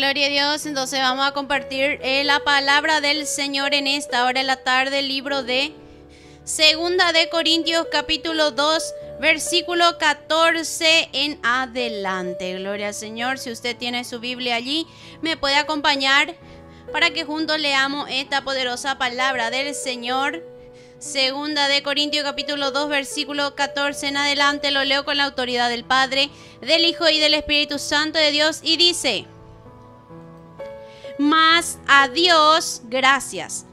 Gloria a Dios. Entonces vamos a compartir la palabra del Señor en esta hora de la tarde, el libro de Segunda de Corintios capítulo 2, versículo 14 en adelante. Gloria al Señor. Si usted tiene su Biblia allí, me puede acompañar para que juntos leamos esta poderosa palabra del Señor. Segunda de Corintios capítulo 2, versículo 14 en adelante. Lo leo con la autoridad del Padre, del Hijo y del Espíritu Santo de Dios, y dice: Mas a Dios gracias,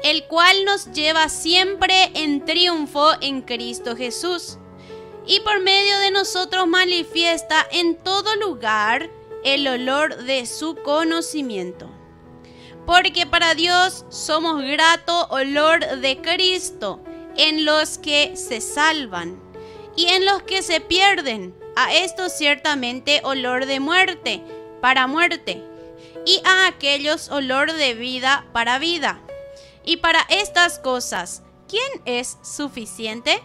el cual nos lleva siempre en triunfo en Cristo Jesús, y por medio de nosotros manifiesta en todo lugar el olor de su conocimiento. Porque para Dios somos grato olor de Cristo en los que se salvan y en los que se pierden. A esto ciertamente olor de muerte para muerte, y a aquellos olor de vida para vida. Y para estas cosas, ¿quién es suficiente?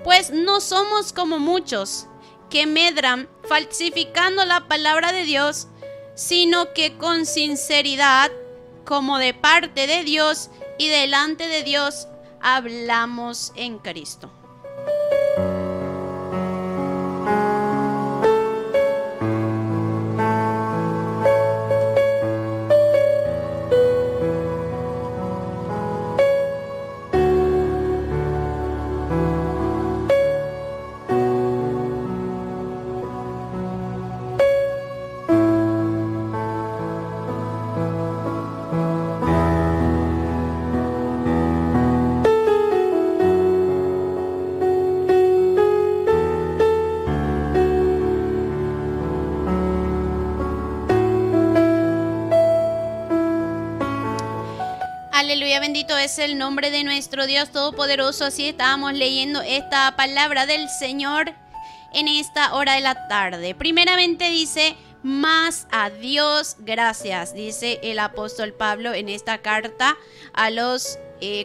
Pues no somos como muchos que medran falsificando la palabra de Dios, sino que con sinceridad, como de parte de Dios y delante de Dios, hablamos en Cristo. Aleluya, bendito es el nombre de nuestro Dios Todopoderoso. Así estábamos leyendo esta palabra del Señor en esta hora de la tarde. Primeramente dice: mas a Dios gracias, dice el apóstol Pablo en esta carta a los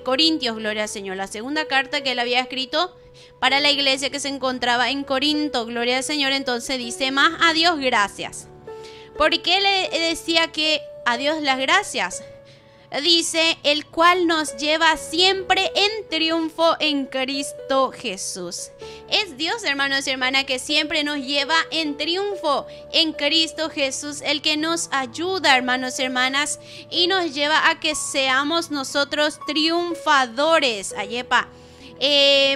Corintios. Gloria al Señor, la segunda carta que él había escrito para la iglesia que se encontraba en Corinto. Gloria al Señor. Entonces dice: mas a Dios gracias. ¿Por qué le decía que a Dios las gracias? Dice: el cual nos lleva siempre en triunfo en Cristo Jesús. Es Dios, hermanos y hermanas, que siempre nos lleva en triunfo en Cristo Jesús, el que nos ayuda, hermanos y hermanas, y nos lleva a que seamos nosotros triunfadores. Ayepa.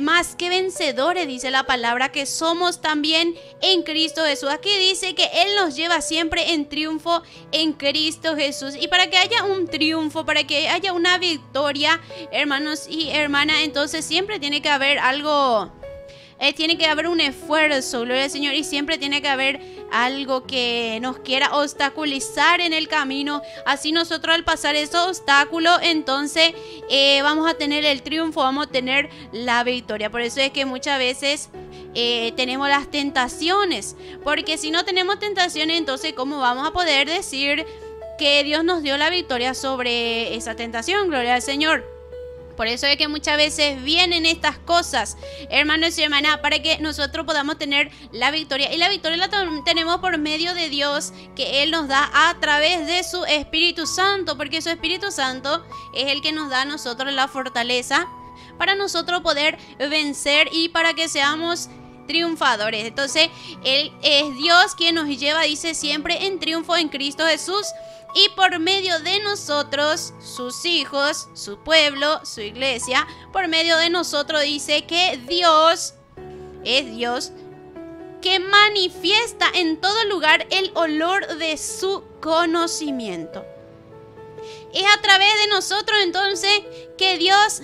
Más que vencedores, dice la palabra, que somos también en Cristo Jesús. Aquí dice que Él nos lleva siempre en triunfo en Cristo Jesús. Y para que haya un triunfo, para que haya una victoria, hermanos y hermanas, entonces siempre tiene que haber algo. Tiene que haber un esfuerzo, gloria al Señor, y siempre tiene que haber algo que nos quiera obstaculizar en el camino. Así nosotros, al pasar esos obstáculos, entonces vamos a tener el triunfo, vamos a tener la victoria. Por eso es que muchas veces tenemos las tentaciones, porque si no tenemos tentaciones, entonces ¿cómo vamos a poder decir que Dios nos dio la victoria sobre esa tentación? Gloria al Señor. Por eso es que muchas veces vienen estas cosas, hermanos y hermanas, para que nosotros podamos tener la victoria. Y la victoria la tenemos por medio de Dios, que Él nos da a través de su Espíritu Santo, porque su Espíritu Santo es el que nos da a nosotros la fortaleza para nosotros poder vencer y para que seamos triunfadores. Entonces, Él es Dios quien nos lleva, dice, siempre en triunfo en Cristo Jesús. Y por medio de nosotros, sus hijos, su pueblo, su iglesia, por medio de nosotros, dice que Dios es Dios que manifiesta en todo lugar el olor de su conocimiento. Es a través de nosotros entonces que Dios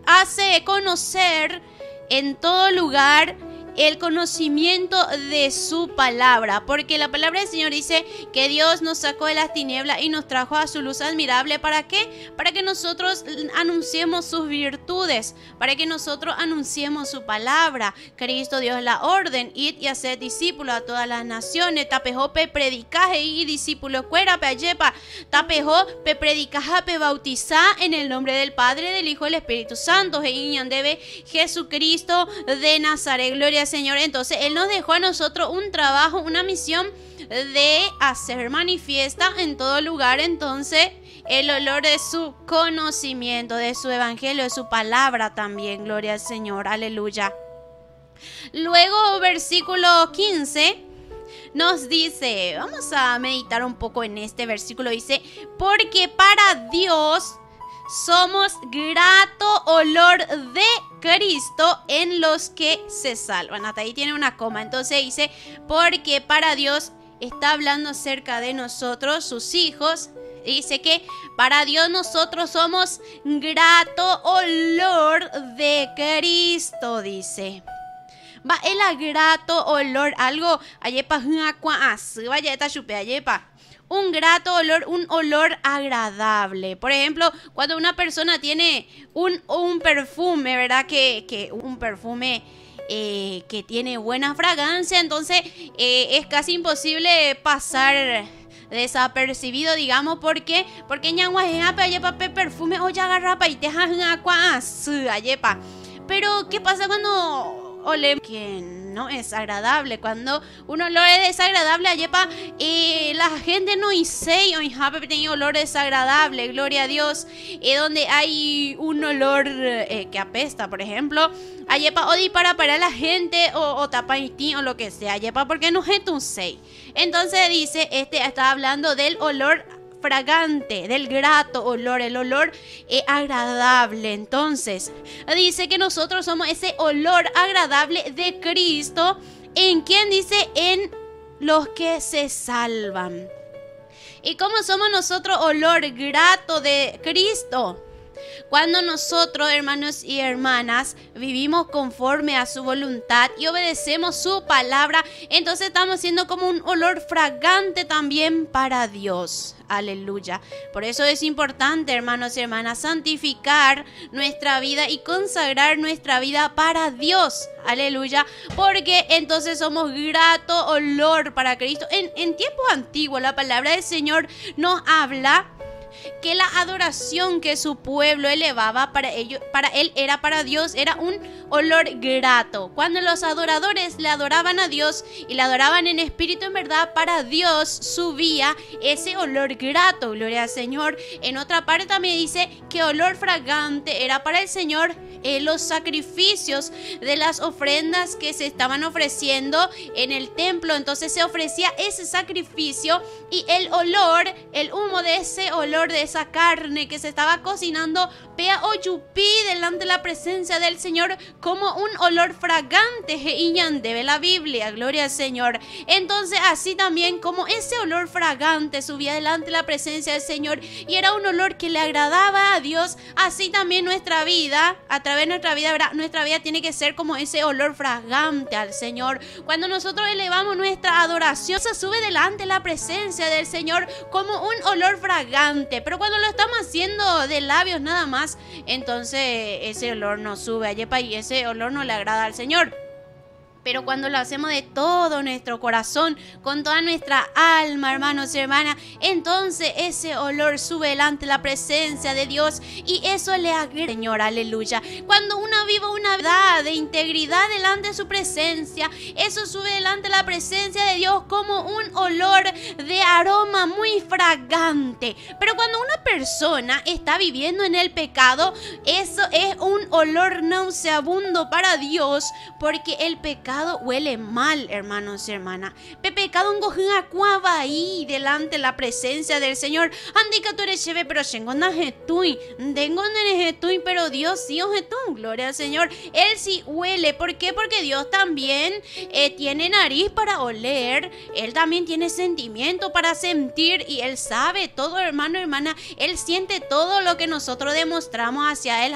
hace conocer en todo lugar el conocimiento de su palabra, porque la palabra del Señor dice que Dios nos sacó de las tinieblas y nos trajo a su luz admirable. ¿Para qué? Para que nosotros anunciemos sus virtudes, para que nosotros anunciemos su palabra. Cristo dio la orden: id y haced discípulos a todas las naciones. Tapejope predicaje y discípulos cuera peyepa. Tapejope predicaje bautizá en el nombre del Padre, del Hijo y del Espíritu Santo. Debe Jesucristo de Nazaret. Gloria al Señor. Entonces Él nos dejó a nosotros un trabajo, una misión de hacer manifiesta en todo lugar entonces el olor de su conocimiento, de su evangelio, de su palabra también. Gloria al Señor, aleluya. Luego, versículo 15 nos dice, vamos a meditar un poco en este versículo, dice, porque para Dios somos grato olor de Cristo en los que se salvan. Hasta ahí tiene una coma. Entonces dice, porque para Dios, está hablando acerca de nosotros, sus hijos. Dice que para Dios nosotros somos grato olor de Cristo, dice. Va el grato olor, algo, ayepa, vaya esta chupe, ayepa. Un grato olor, un olor agradable. Por ejemplo, cuando una persona tiene un perfume, ¿verdad? Que un perfume que tiene buena fragancia, entonces es casi imposible pasar desapercibido, digamos. ¿Por qué? Porque ñangua ayepa perfume o ya agarra y te ayepa. Pero ¿qué pasa cuando olemos que no es agradable? Cuando un olor es desagradable, ayepa, la gente no dice o tiene olor desagradable, gloria a Dios. Donde hay un olor que apesta, por ejemplo, ayepa, odi para la gente o tapaití o lo que sea, ayepa, porque no es un sei. Entonces dice, está hablando del olor fragante, del grato olor, el olor agradable. Entonces dice que nosotros somos ese olor agradable de Cristo. ¿En quién? Dice, en los que se salvan. ¿Y cómo somos nosotros olor grato de Cristo? Cuando nosotros, hermanos y hermanas, vivimos conforme a su voluntad y obedecemos su palabra, entonces estamos siendo como un olor fragante también para Dios. Aleluya. Por eso es importante, hermanos y hermanas, santificar nuestra vida y consagrar nuestra vida para Dios. Aleluya. Porque entonces somos grato olor para Cristo. En tiempos antiguos, la palabra del Señor nos habla que la adoración que su pueblo elevaba para él era para Dios, era un olor grato. Cuando los adoradores le adoraban a Dios y le adoraban en espíritu, en verdad, para Dios subía ese olor grato, gloria al Señor. En otra parte también dice que olor fragante era para el Señor los sacrificios de las ofrendas que se estaban ofreciendo en el templo. Entonces se ofrecía ese sacrificio y el olor, el humo de ese olor, de esa carne que se estaba cocinando, pea o yupí delante de la presencia del Señor como un olor fragante. Debe la Biblia, gloria al Señor. Entonces así también como ese olor fragante subía delante de la presencia del Señor y era un olor que le agradaba a Dios, así también nuestra vida, a través de nuestra vida, ¿verdad? Nuestra vida tiene que ser como ese olor fragante al Señor. Cuando nosotros elevamos nuestra adoración, se sube delante de la presencia del Señor como un olor fragante. Pero cuando lo estamos haciendo de labios nada más, entonces ese olor no sube ayepa y ese olor no le agrada al Señor. Pero cuando lo hacemos de todo nuestro corazón, con toda nuestra alma, hermanos y hermanas, entonces ese olor sube delante de la presencia de Dios y eso le agrada al Señor, aleluya. Cuando uno vive una vida de integridad delante de su presencia, eso sube delante de la presencia de Dios como un olor de aroma muy fragante. Pero cuando una persona está viviendo en el pecado, eso es un olor nauseabundo para Dios, porque el pecado huele mal, hermanos y hermanas. Pecado en ahí delante de la presencia del Señor. Andica tú eres cheve, pero pero Dios sí gloria al Señor. Él sí huele. ¿Por qué? Porque Dios también tiene nariz para oler. Él también tiene sentimiento para sentir y Él sabe todo, hermano, hermana. Él siente todo lo que nosotros demostramos hacia Él.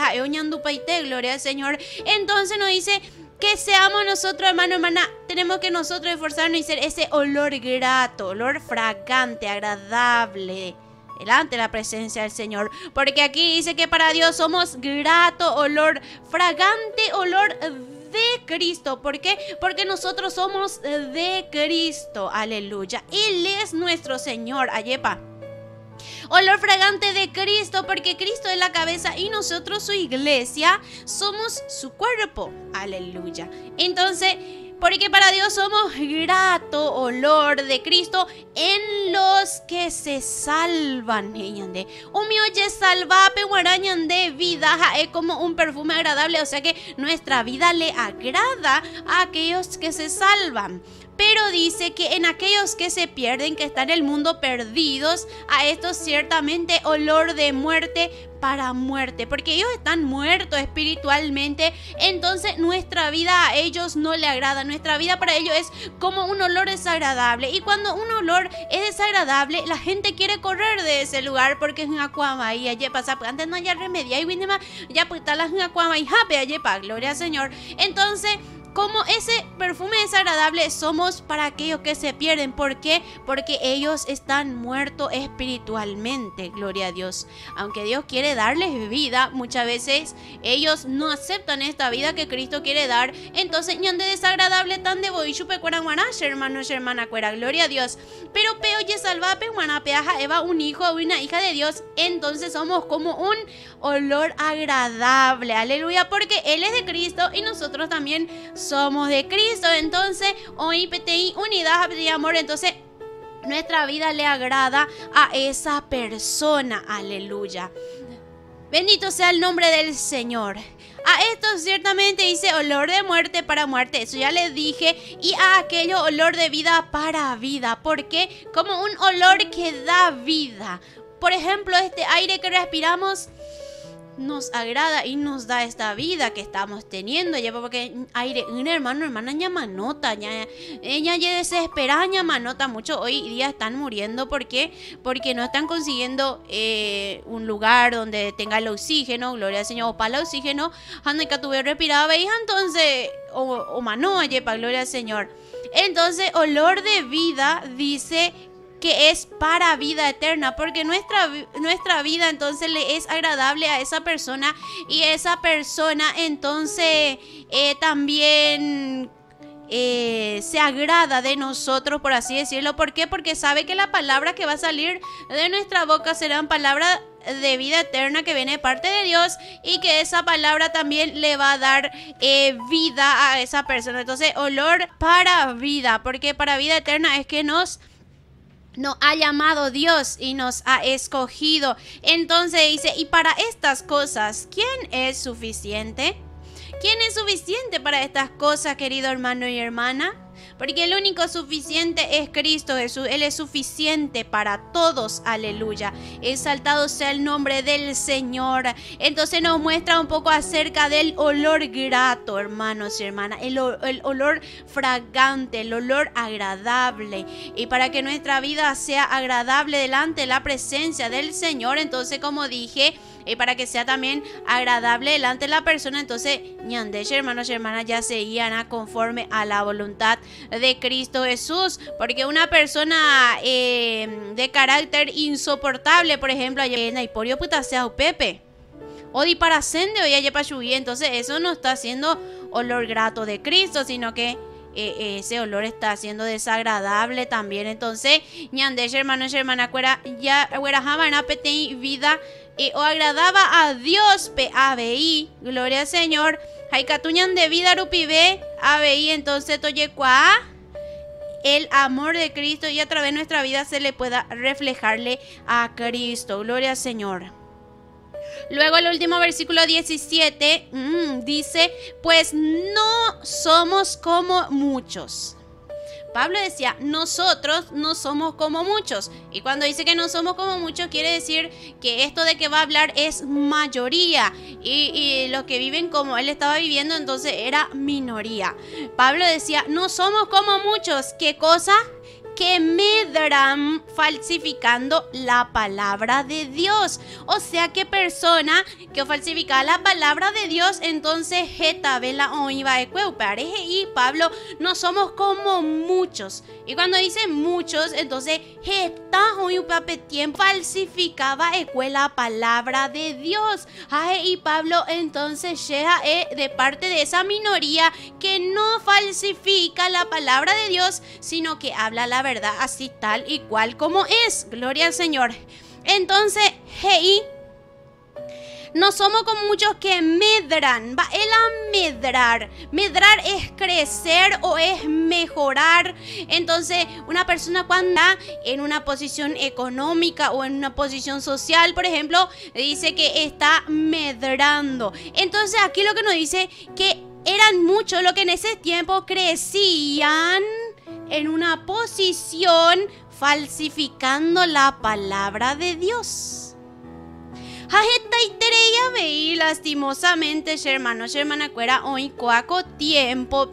Gloria al Señor. Entonces nos dice que seamos nosotros, hermano, hermana, tenemos que nosotros esforzarnos y ser ese olor grato, olor fragante, agradable, delante de la presencia del Señor. Porque aquí dice que para Dios somos grato, olor fragante, olor de Cristo. ¿Por qué? Porque nosotros somos de Cristo, aleluya. Él es nuestro Señor, ayepa. Olor fragante de Cristo, porque Cristo es la cabeza y nosotros, su iglesia, somos su cuerpo. Aleluya. Entonces, Porque para Dios somos grato olor de Cristo en los que se salvan. Humioye salvape guarañande vida es como un perfume agradable, o sea que nuestra vida le agrada a aquellos que se salvan. Pero dice que en aquellos que se pierden, que están en el mundo perdidos, a estos ciertamente olor de muerte para muerte, porque ellos están muertos espiritualmente. Entonces nuestra vida a ellos no le agrada, nuestra vida para ellos es como un olor desagradable. Y cuando un olor es desagradable, la gente quiere correr de ese lugar porque es una cuama y allí pasa, antes no haya remedio y viene más, ya pues está la cuama y jape allí pa, gloria al Señor. Entonces, como ese perfume desagradable somos para aquellos que se pierden. ¿Por qué? Porque ellos están muertos espiritualmente, gloria a Dios. Aunque Dios quiere darles vida, muchas veces ellos no aceptan esta vida que Cristo quiere dar. Entonces, ñande desagradable tan de boy chupe cuaraguana, hermano, hermana cuera, gloria a Dios. Pero peo ye salvape, guana peaja Eva, un hijo o una hija de Dios. Entonces somos como un olor agradable, aleluya, porque Él es de Cristo y nosotros también somos de Cristo. Entonces, hoy PTI, unidad de amor, entonces nuestra vida le agrada a esa persona, aleluya. Bendito sea el nombre del Señor. A esto ciertamente dice olor de muerte para muerte, eso ya les dije, y a aquello olor de vida para vida, porque como un olor que da vida. Por ejemplo, este aire que respiramos nos agrada y nos da esta vida que estamos teniendo, ya porque aire, un hermano, hermana, ya manota, ya ella ya desesperada, ya manota mucho. Hoy día están muriendo porque no están consiguiendo un lugar donde tenga el oxígeno, gloria al Señor, o para el oxígeno, anda que tuve respirado, veis, entonces, o mano, para gloria al Señor. Entonces, olor de vida dice que es para vida eterna, porque nuestra vida entonces le es agradable a esa persona, y esa persona entonces también se agrada de nosotros, por así decirlo. ¿Por qué? Porque sabe que la palabra que va a salir de nuestra boca serán palabras de vida eterna que viene de parte de Dios, y que esa palabra también le va a dar vida a esa persona. Entonces, olor para vida, porque para vida eterna es que nos ha llamado Dios y nos ha escogido. Entonces dice, y para estas cosas, ¿quién es suficiente? ¿Quién es suficiente para estas cosas, querido hermano y hermana? Porque el único suficiente es Cristo Jesús. Él es suficiente para todos, aleluya. Exaltado sea el nombre del Señor. Entonces nos muestra un poco acerca del olor grato, hermanos y hermanas. El olor fragante, el olor agradable. Y para que nuestra vida sea agradable delante de la presencia del Señor, entonces, como dije, y para que sea también agradable delante de la persona, entonces ñandeche, hermanos y hermanas, ya se guían conforme a la voluntad de Cristo Jesús. Porque una persona de carácter insoportable, por ejemplo, Naiporio putasea o Pepe o di para sende o ya para subir, entonces eso no está haciendo olor grato de Cristo, sino que ese olor está siendo desagradable también. Entonces ñandeche, hermanos y hermanas, ya jamana pete vida o agradaba a Dios pe ABI, gloria al Señor. Haikatuñan de vida rupibe ABI, entonces toyecua el amor de Cristo, y a través de nuestra vida se le pueda reflejarle a Cristo, gloria al Señor. Luego el último versículo 17 dice, pues no somos como muchos. Pablo decía, nosotros no somos como muchos. Y cuando dice que no somos como muchos, quiere decir que esto de que va a hablar es mayoría. Y los que viven como él estaba viviendo, entonces era minoría. Pablo decía, no somos como muchos. ¿Qué cosa? Que medran falsificando la palabra de Dios. O sea, que persona que falsifica la palabra de Dios, entonces y Pablo, no somos como muchos. Y cuando dice muchos, entonces falsificaba la palabra de Dios. Y Pablo entonces llega de parte de esa minoría que no falsifica la palabra de Dios, sino que habla la verdad así tal y cual como es, gloria al Señor. Entonces No somos como muchos que medran. Va el a medrar. Medrar es crecer o es mejorar. Entonces, una persona cuando está en una posición económica o en una posición social, por ejemplo, dice que está medrando. Entonces, aquí lo que nos dice que eran muchos los que en ese tiempo crecían en una posición falsificando la palabra de Dios. Y lastimosamente, hermano, hermana, cuera hoy coaco tiempo,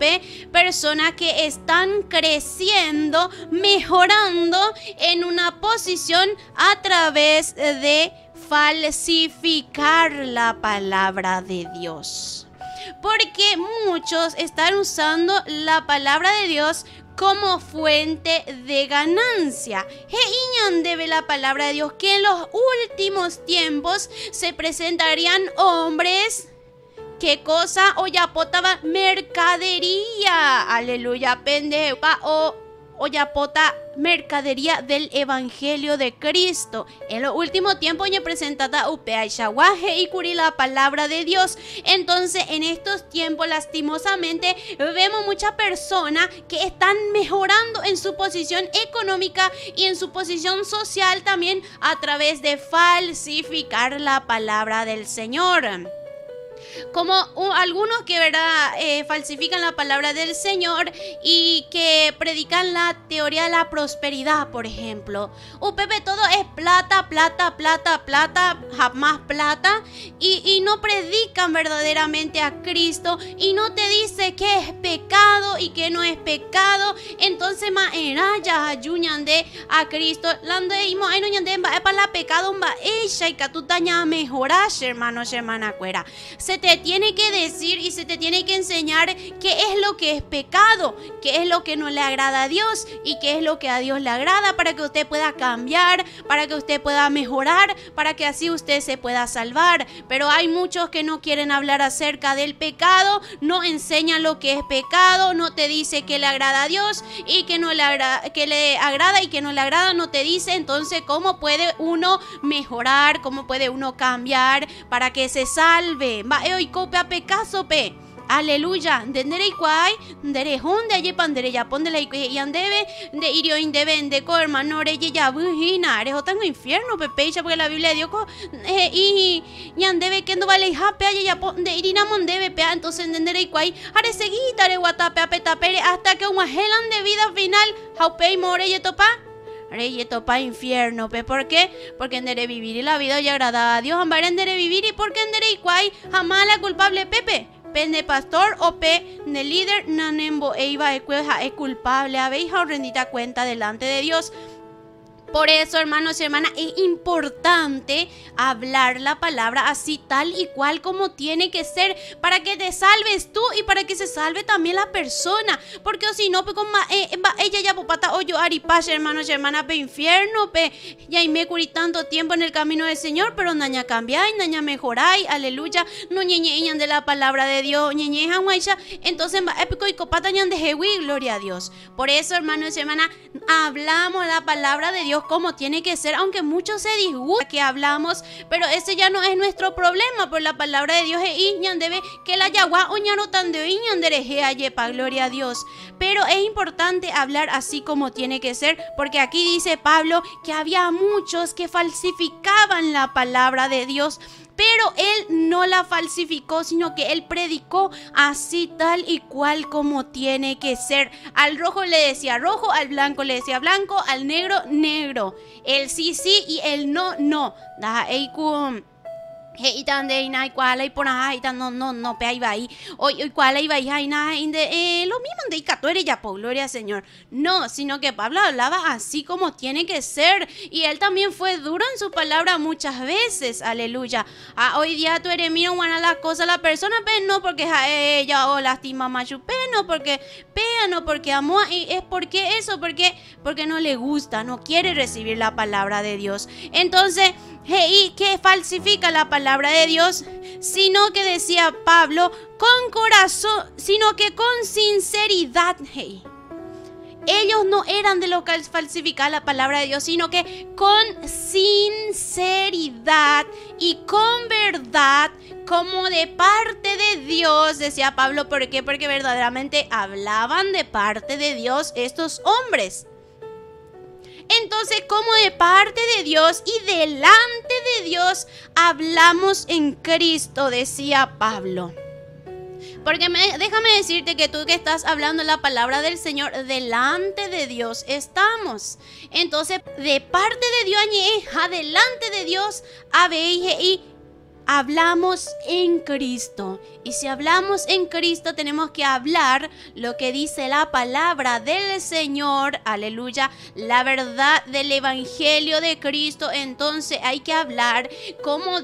personas que están creciendo, mejorando en una posición a través de falsificar la palabra de Dios. Porque muchos están usando la palabra de Dios como fuente de ganancia. Debe la palabra de Dios que en los últimos tiempos se presentarían hombres. ¿Qué cosa? Oyapota mercadería. Aleluya, pendeja o oyapota mercadería del evangelio de Cristo. En los últimos tiempos ya presentada upea y shawaje y curi la palabra de Dios. Entonces, en estos tiempos, lastimosamente, vemos muchas personas que están mejorando en su posición económica y en su posición social también a través de falsificar la palabra del Señor. Como algunos que falsifican la palabra del Señor y que predican la teoría de la prosperidad, por ejemplo. Pepe, todo es plata, plata, plata, plata, más plata, y no predican verdaderamente a Cristo y no te dice qué es pecado y qué no es pecado. Entonces ya ayunan de a Cristo lando y no ñande para la pecado ella y que tú taña mejorar, hermanos, hermana cuera. Se te tiene que decir y se te tiene que enseñar qué es lo que es pecado, qué es lo que no le agrada a Dios y qué es lo que a Dios le agrada, para que usted pueda cambiar, para que usted pueda mejorar, para que así usted se pueda salvar. Pero hay muchos que no quieren hablar acerca del pecado, no enseñan lo que es pecado, no te dice que le agrada a Dios y que no le agrada, que le agrada y que no le agrada, no te dice. Entonces, ¿cómo puede uno mejorar? ¿Cómo puede uno cambiar para que se salve? Hoy copia pecaso pe. Aleluya. Dendere iguay, dere honde allí pandere ya ponde la y andebe de irio indebe de co hermano reye ya bujina, eres otro infierno pepecha, porque la Biblia dio y andebe que no vale jape allí ya ponde irina mondebe pe. Entonces dendere iguay are seguita re guatape apetapere hasta que un helan de vida final jaupe y more y topa. Rey topa infierno, ¿por qué? Porque endere vivir y la vida ya agrada a Dios, ambar endere vivir y porque endere iguay jamás la culpable Pepe. Pende pastor o pe de líder nanembo eiva es culpable, habéis rendita cuenta delante de Dios. Por eso, hermanos y hermanas, es importante hablar la palabra así tal y cual como tiene que ser, para que te salves tú y para que se salve también la persona. Porque si no, pues como ella ya popata o yo aripache, hermanos y hermanas, pe infierno, pe ya y me curí tanto tiempo en el camino del Señor, pero naña cambiáis, naña mejoráis, aleluya, no ñeñeñan de la palabra de Dios, ñeñejan guaycha, entonces épico y copata ñan de jehui, gloria a Dios. Por eso, hermanos y hermanas, hablamos la palabra de Dios como tiene que ser, aunque muchos se disgustan que hablamos, pero ese ya no es nuestro problema, por la palabra de Dios debe que la yagua oñano tan de yepa, gloria a Dios. Pero es importante hablar así como tiene que ser, porque aquí dice Pablo que había muchos que falsificaban la palabra de Dios, pero él no la falsificó, sino que él predicó así tal y cual como tiene que ser. Al rojo le decía rojo, al blanco le decía blanco, al negro negro, el sí sí y el no no. Y tan de ina y cual y por ahí tan no pe ahí va ahí hoy cual ahí va ahí na lo mismo de icatuere ya por gloria al Señor, no, sino que Pablo hablaba así como tiene que ser, y él también fue duro en su palabra muchas veces, aleluya. Hoy día tú eres mío guana la cosa la persona pe no porque ella o lastima machu pe no porque pea no porque amó, y es porque eso porque no le gusta, no quiere recibir la palabra de Dios. Entonces y que falsifica la palabra de Dios, sino que decía Pablo, con corazón, sino que con sinceridad. ellos no eran de los que falsificaban la palabra de Dios, sino que con sinceridad y con verdad, como de parte de Dios, decía Pablo. ¿Por qué? Porque verdaderamente hablaban de parte de Dios estos hombres. Entonces, como de parte de Dios y delante de Dios hablamos en Cristo, decía Pablo. Porque déjame decirte que tú que estás hablando la palabra del Señor, delante de Dios estamos. Entonces, de parte de Dios, adelante de Dios, y hablamos en Cristo. Y si hablamos en Cristo, tenemos que hablar lo que dice la palabra del Señor. Aleluya. La verdad del Evangelio de Cristo. Entonces hay que hablar como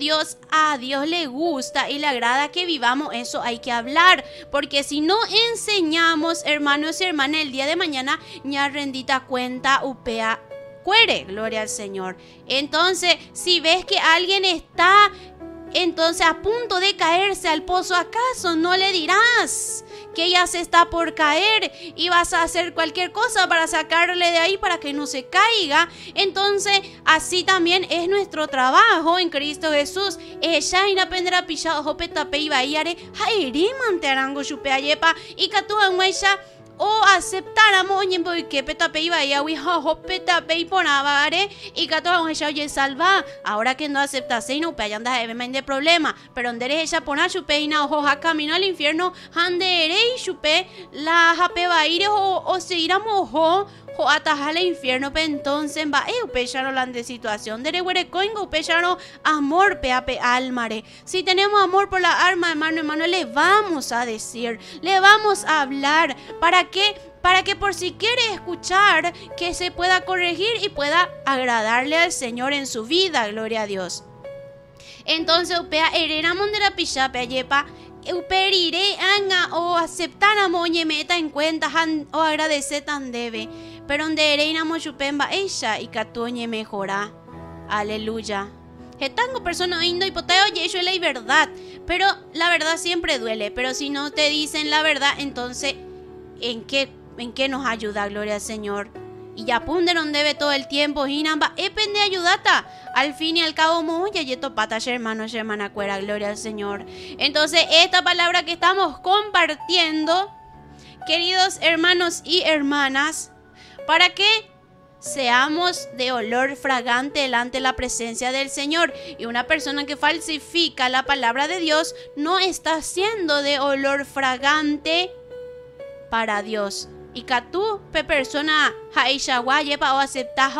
a Dios le gusta y le agrada que vivamos. Eso hay que hablar. Porque si no enseñamos, hermanos y hermanas, el día de mañana, ña rendita cuenta upea cuere. Gloria al Señor. Entonces, si ves que alguien está a punto de caerse al pozo, ¿acaso no le dirás que ella se está por caer y vas a hacer cualquier cosa para sacarle de ahí para que no se caiga? Entonces, así también es nuestro trabajo en Cristo Jesús. Ella inapendera pillado hopetape y vayare hairiman te arango chupeayepa y catuangueya o aceptáramos y que petape y vaya petape y ponabare y que todos ella oye salva ahora que no aceptase y no anda de problema pero donde ella pona chupe y na ojo camino al infierno andere y chupe la jape va a ir o seguiramos ojo o atajar el infierno. Pero entonces va upecharo la de situación de rehuerecoingo upecharo amor peape almare. Si tenemos amor por la alma, hermano, le vamos a decir, le vamos a hablar. ¿Para qué? Para que por si quiere escuchar, que se pueda corregir y pueda agradarle al Señor en su vida. Gloria a Dios. Entonces upea herera mondera pichape ayepa uperire anga o aceptar a moñe meta en cuenta o agradecer tan debe. Pero donde ereina mochupemba ella y catuñe mejora. Aleluya. Getango persona indo y poteo oye eso es la verdad. Pero la verdad siempre duele. Pero si no te dicen la verdad, entonces ¿en qué nos ayuda? Gloria al Señor. Y ya punde donde debe todo el tiempo. Hinamba, pende ayudata. Al fin y al cabo, muy yeto pata, hermano, hermana cuera, gloria al Señor. Entonces, esta palabra que estamos compartiendo, queridos hermanos y hermanas, para que seamos de olor fragante delante de la presencia del Señor. Y una persona que falsifica la palabra de Dios no está siendo de olor fragante para Dios. Y que tú, persona, yepa o aceptas,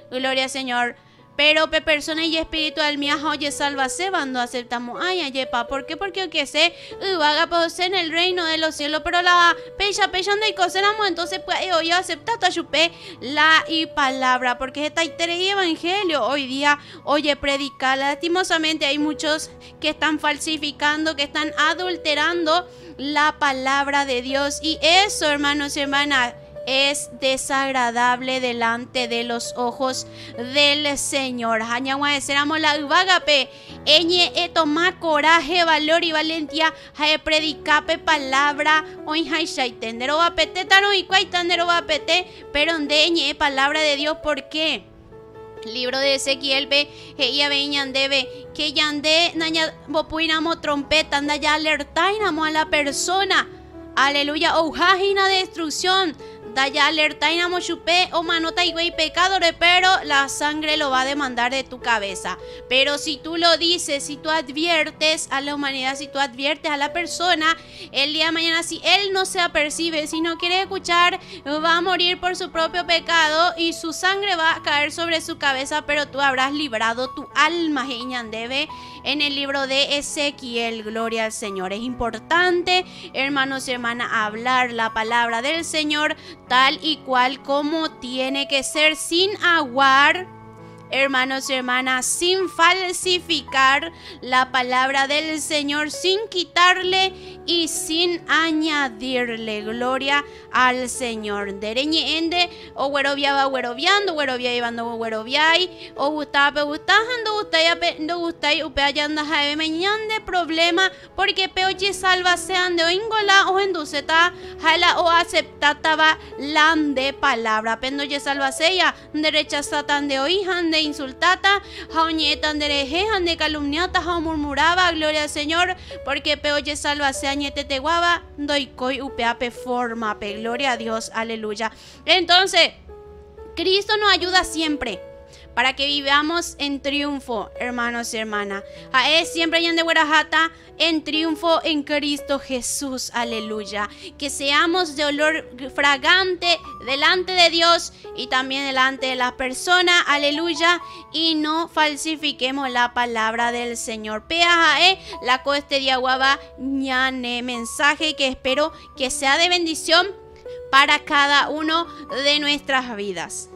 gloria al Señor. Pero persona y espiritual mía, oye, salvase, bando aceptamos, yepa. ¿Por qué? Porque que sé, haga pues en el reino de los cielos, pero la pecha anda y coseramos, entonces pues hoy acepta chupe la y palabra, porque esta y evangelio hoy día, oye, predica. Lastimosamente hay muchos que están falsificando, que están adulterando la palabra de Dios, y eso, hermanos y hermanas, es desagradable delante de los ojos del Señor. Hañagua seramos la vagape, eñe toma coraje, valor y valentía, hae predicape palabra, hoy hay shaitendero apete, tano y cuaitandero apete, pero ondeñe palabra de Dios. ¿Por qué? Libro de Ezequiel ve ya veían debe que yande naña bopuinamo trompeta anda ya alertainamo a la persona. Aleluya, ojajina destrucción. Daya alerta y namo chupe o manota y güey pecadores, pero la sangre lo va a demandar de tu cabeza. Pero si tú lo dices, si tú adviertes a la humanidad, si tú adviertes a la persona, el día de mañana, si él no se apercibe, si no quiere escuchar, va a morir por su propio pecado y su sangre va a caer sobre su cabeza, pero tú habrás librado tu alma. Debe en el libro de Ezequiel, gloria al Señor. Es importante, hermanos y hermanas, hablar la palabra del Señor tal y cual como tiene que ser, sin aguar, hermanos y hermanas, sin falsificar la palabra del Señor, sin quitarle y sin añadirle. Gloria al Señor. Dereñe ende o güeroviaba güeroviando, güerovia llevando güeroviai, o gustaba gustando, gustai upeayanda jae meñan de problema, porque peoye salva sean de oingola o enduceta jala o aceptataba lan de palabra. Pendo ye salva seya derecha satan de oijan de insultata, jaoñetan de rejejan de calumniata, jao murmuraba, gloria al Señor, porque peoye salva sea ñete te guaba, doikoi upeape forma pe, gloria a Dios, aleluya. Entonces, Cristo nos ayuda siempre para que vivamos en triunfo, hermanos y hermanas. Es siempre yande guarajata en triunfo en Cristo Jesús, aleluya. Que seamos de olor fragante delante de Dios y también delante de las personas, aleluya. Y no falsifiquemos la palabra del Señor. Pea la coeste de aguaba ñane mensaje que espero que sea de bendición para cada uno de nuestras vidas.